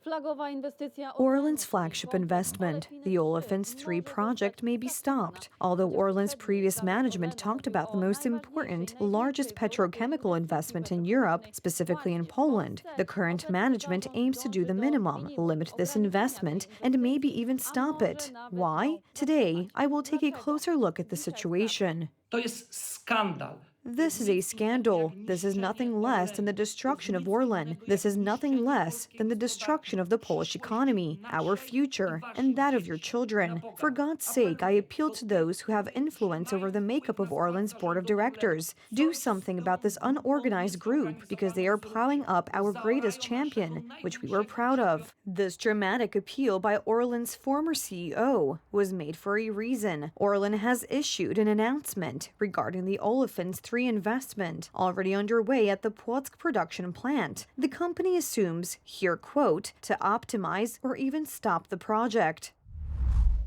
Orlen's flagship investment, the Olefins 3 project, may be stopped. Although Orlen's previous management talked about the most important, largest petrochemical investment in Europe, specifically in Poland, the current management aims to do the minimum, limit this investment, and maybe even stop it. Why? Today, I will take a closer look at the situation. To jest skandal. This is a scandal. This is nothing less than the destruction of Orlen. This is nothing less than the destruction of the Polish economy, our future, and that of your children. For God's sake, I appeal to those who have influence over the makeup of Orlen's board of directors. Do something about this unorganized group, because they are plowing up our greatest champion, which we were proud of. This dramatic appeal by Orlen's former CEO was made for a reason. Orlen has issued an announcement regarding the Olefins 3 investment already underway at the Płock production plant. The company assumes, here quote, to optimize or even stop the project.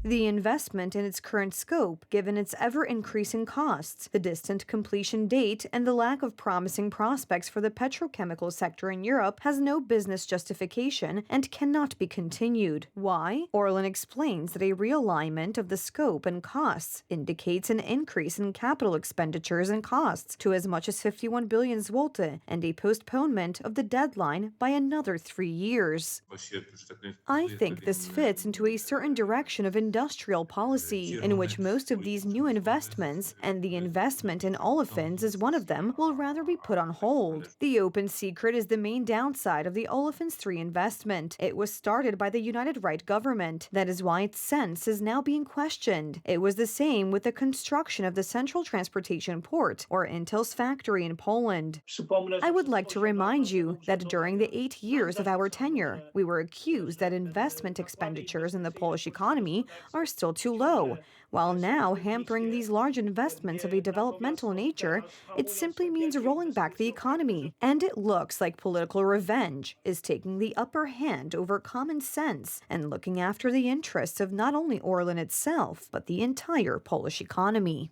The investment in its current scope, given its ever-increasing costs, the distant completion date, and the lack of promising prospects for the petrochemical sector in Europe, has no business justification and cannot be continued. Why? Orlen explains that a realignment of the scope and costs indicates an increase in capital expenditures and costs to as much as 51 billion zloty and a postponement of the deadline by another 3 years. I think this fits into a certain direction of industrial policy, in which most of these new investments, and the investment in Olefins is one of them, will rather be put on hold. The open secret is the main downside of the Olefins 3 investment. It was started by the United Right government. That is why its sense is now being questioned. It was the same with the construction of the Central Transportation Port, or Intel's factory in Poland. I would like to remind you that during the 8 years of our tenure, we were accused that investment expenditures in the Polish economy are still too low. While now hampering these large investments of a developmental nature, it simply means rolling back the economy. And it looks like political revenge is taking the upper hand over common sense and looking after the interests of not only Orlen itself, but the entire Polish economy.